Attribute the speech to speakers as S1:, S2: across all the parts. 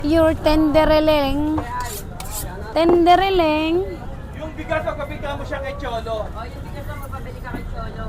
S1: Your tendereleng. Tendereleng.
S2: Yung bigas o kabigyan mo siya kay Cholo.
S3: O, yung bigas na magpabili ka kay Cholo.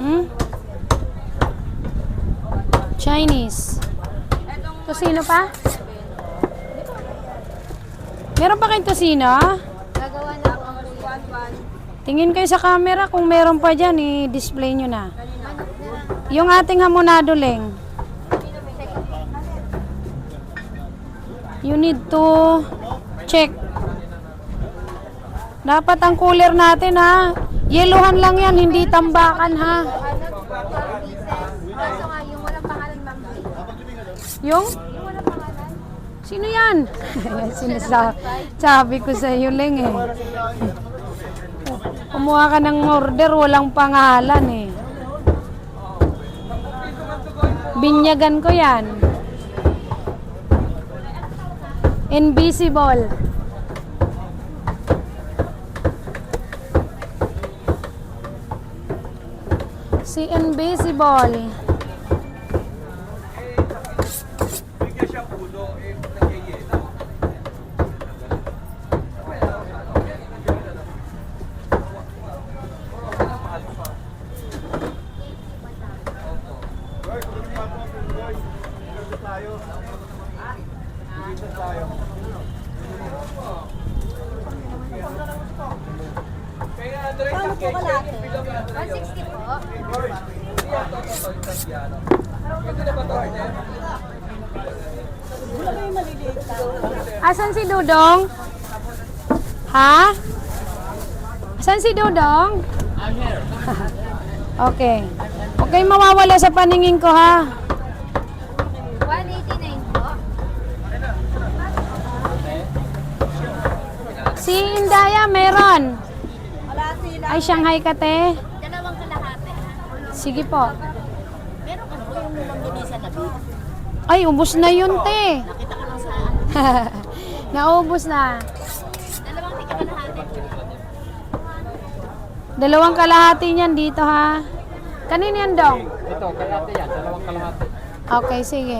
S1: Hmm? Chinese. Tosino pa? Meron pa kayong tosino?
S3: Gagawa na ako ang buwan.
S1: Tingin kayo sa camera kung meron pa dyan, i-display nyo na. Yung ating hamonado, Leng. You need to check. Dapat ang cooler natin, ha. Yeluhan lang yan, hindi tambakan, ha.
S3: Kaso nga, yung walang pangalan, ma'am.
S1: Yung?
S3: Yung walang pangalan?
S1: Sino yan? Sabi ko sa iyo, Leng, eh. Kumuha ka ng order, walang pangalan, eh. Binyagan ko yan. Invisible. Si Invisible.
S2: Bigyan siya puno, nagyayelo. Kaya Andres, ang cake, yung bilog na Andres.
S3: 160 po.
S2: Ito na ba ito, Arjen?
S1: Asan si Dudong? Ha? Asan si Dudong?
S2: I'm here.
S1: Okay. Okay, mawawala sa paningin ko, ha?
S3: 189 po.
S1: Si Indaya, meron.
S3: Wala sila.
S1: Ay, Shanghai ka, te.
S3: Dalawang kalahati.
S1: Sige po.
S3: Meron ka po yung lumang ginisa na beef.
S1: Ay, ubos na yun, te.
S3: Nakita ko lang sa
S1: Naubos na.
S3: dalawang tika kalahati.
S1: Dalawang kalahati niyan dito, ha? Kanino yan, Dong?
S2: Ito, kalahati yan. Dalawang kalahati.
S1: Okay, sige.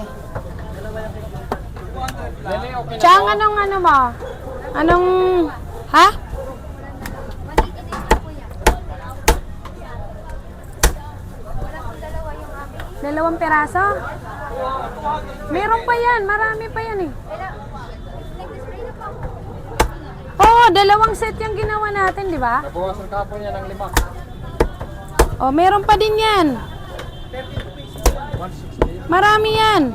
S2: Lele, okay na.
S1: Chang, anong ano mo? Anong... Ha?
S3: 189 na po yan. Wala pong dalawa yung amin.
S1: Dalawang peraso? Meron pa yan. Marami pa yan, eh.
S3: Nag-display na po ako.
S1: Oo, dalawang set yung ginawa natin, di ba?
S2: Nabawasan kahapon yan ng 5.
S1: Oh, meron pa din yan.
S2: 160.
S1: Marami yan.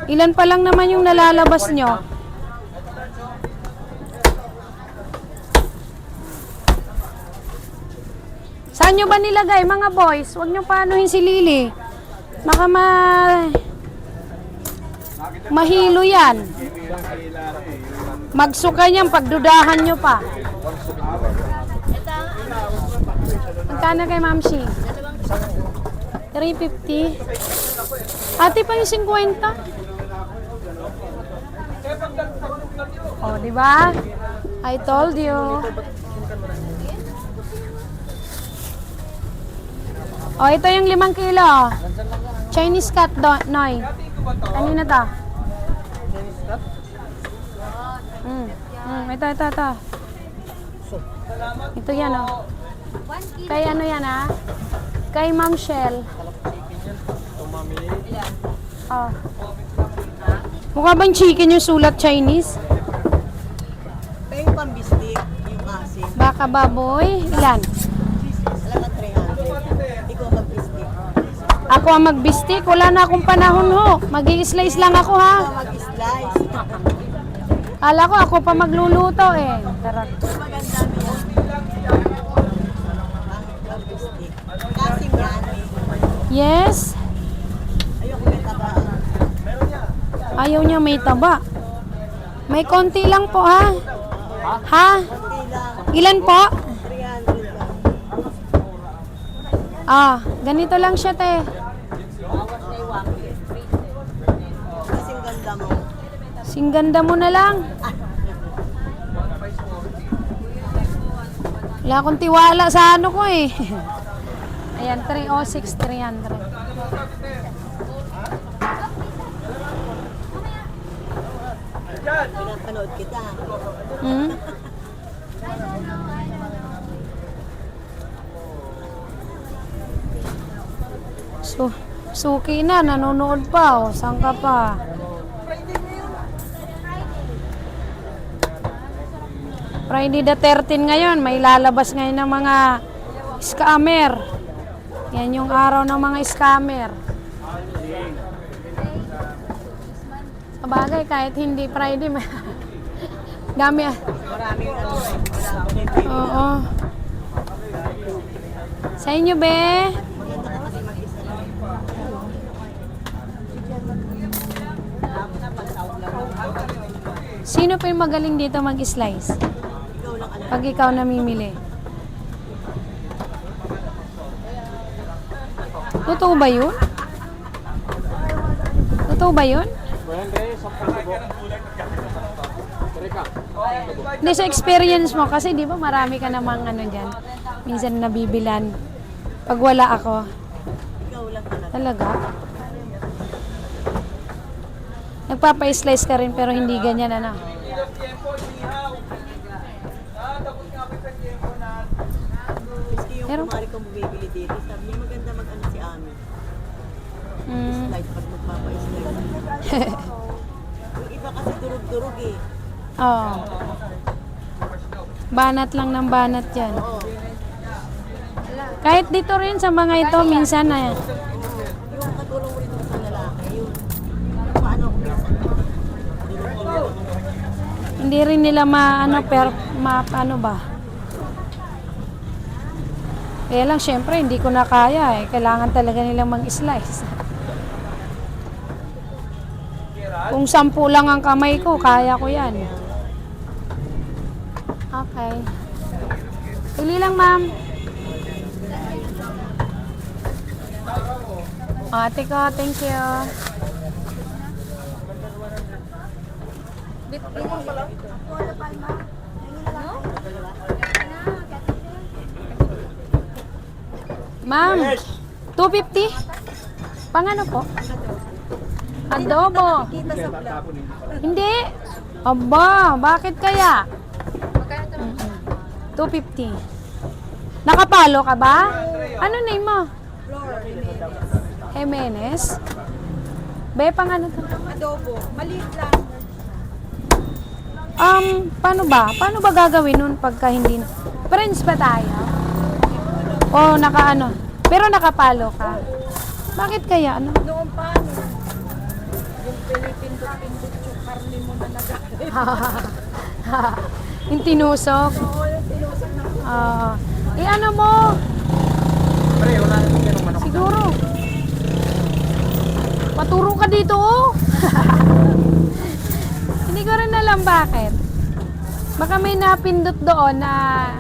S1: Ilan pa lang naman yung nalalabas nyo? Saan nyo ba nilagay, mga boys? Huwag nyo paanuhin si Lily. Baka mahilo yan. Magsuka niyan, pagdudahan nyo pa. Magkano kay Ma'am Shi? 350. Ate pa yung 50. Oh, di ba? I told you. Oh, ito yung 5 kilo. Chinese cut, Noy. Ano na to? Ito. Ito yan, oh.
S3: 1 kilo.
S1: Kay ano yan, ha? Kay Ma'am Shell. Oh. Mukha bang chicken yung sulat Chinese?
S4: Ito yung pambistik, yung asin.
S1: Baka baboy. Ilan?
S4: Alam mo, 300. Ikaw magbistik.
S1: Ako ang magbistik. Wala na akong panahon, ho. Mag-i-slice lang ako, ha?
S4: Ikaw mag-slice.
S1: Kala ko ako pa magluluto, eh. Tara.
S4: Maganda mo yan. Ang pambistik. Kasi yan,
S1: Yes?
S4: ayoko may tabaan.
S1: Ayaw niya may taba. May konti lang po, ha? Ha?
S4: Kunti lang,
S1: Ilan po?
S4: 300 lang.
S1: Ah, ganito lang siya, te.
S4: Kasing ganda mo.
S1: Singganda mo na lang. Wala akong tiwala sa ano ko eh. Ayan, 306, 300.
S4: Pinapanood kita.
S1: Hmm? Suki na, nanonood pa. O, saan ka pa? Friday the 13 ngayon. May lalabas ngayon ng mga scammer. Yan yung araw ng mga scammer. Sabagay, kahit hindi Friday, dami ah.
S4: Maraming ano.
S1: Oo. Sa inyo, be? Sino pa yung magaling dito mag-slice?
S4: Ikaw lang alam.
S1: Pag ikaw namimili. Totoo ba yun? Totoo ba yun?
S2: Well, Rey, 10 subo. Teka.
S1: Hindi sa experience mo kasi di ba marami ka namang ano dyan. Minsan nabibilan. Pag wala ako.
S4: Ikaw lang talaga.
S1: Talaga? Nagpapa-slice ka rin pero hindi ganyan ano.
S4: Miski yung
S1: Pero-
S4: kumari kong bumibili dito, sabi niya maganda mag-ano si Ami.
S1: Mm.
S4: Slide pag magpapa-slide. Yung iba kasi durug-durug eh.
S1: Oo. Banat lang ng banat yan.
S4: Oo.
S1: Kahit dito rin sa mga ito, minsan na
S4: Yung katulong mo rito sa lalaki, yun. Paano ako minsan? Durug-durug.
S1: hindi rin nila maano ano ba. Kaya lang syempre hindi ko na kaya eh. Kailangan talaga nilang mag-slice. Kung 10 lang ang kamay ko, kaya ko yan. Okay. Pili lang, ma'am. Ate ko, thank you. Ma'am, 250? Pang ano po? Adobo. Hindi. Aba, bakit kaya? 250. Nakapalo ka ba? Ano name mo? Jimenez. Be, pang ano to?
S4: Adobo, maliit lang.
S1: Paano ba? Paano ba gagawin nun pagka hindi na? Friends ba tayo? O nakaano? Pero nakapalo ka. Bakit kaya ano?
S4: Noon pa, yung pinipindot-pindot yung karne mo na nagalit.
S1: Yung tinusok.
S4: Oo, yung tinusok na.
S1: Ano mo?
S2: Pre, wala na yung manok.
S1: Siguro. Paturo ka dito, oh. Hindi ko rin alam bakit. Baka may napindot doon na,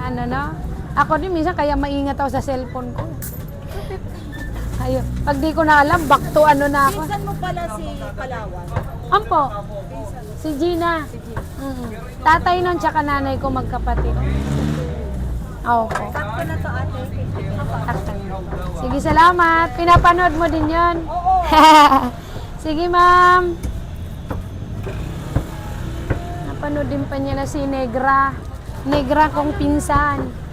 S1: ano, no? Ako din, minsan kaya maingat ako sa cellphone ko. Ayun. Pag di ko na alam, back to ano na ako.
S4: Pinsan mo pala si Palawan.
S1: Ampo. Si Gina. Tatay nun, tsaka nanay ko magkapatid. Okay.
S4: Sakto na to ate.
S1: Sige, salamat. Pinapanood mo din yon. Sige, ma'am. Napanood din pa niya na si Negra. Negra kong pinsan.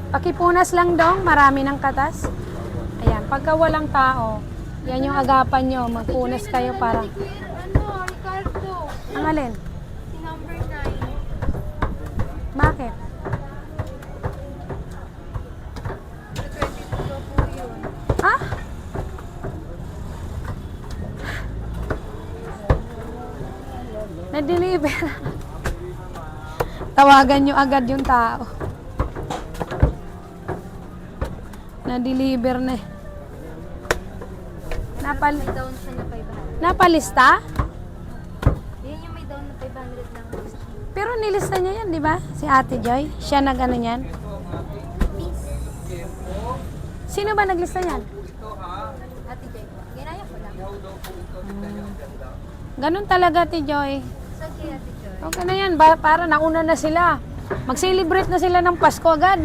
S1: Pakipunas lang dong, marami ng katas. Ayan, pagka walang tao, yan yung agapan nyo. Magpunas kayo para...
S3: Ano, Ricardo?
S1: Ang alin?
S3: Si number 9.
S1: Bakit?
S3: Sa 22 po yun.
S1: Ah? Na-deliver. Tawagan nyo agad yung tao. Na-deliver na.
S3: May down siya na 500.
S1: Napalista?
S3: Yan yung may down na 500 lang.
S1: Pero nilista niya yan, di ba? Si Ate Joy. Siya nag-ano niyan. Sino ba naglista niyan?
S3: Ate Jay, ginaya ko lang.
S1: Ganun talaga, Ate Joy.
S3: So, kaya si Joy.
S1: Okay na yan, para nauna na sila. Mag-celebrate na sila ng Pasko agad.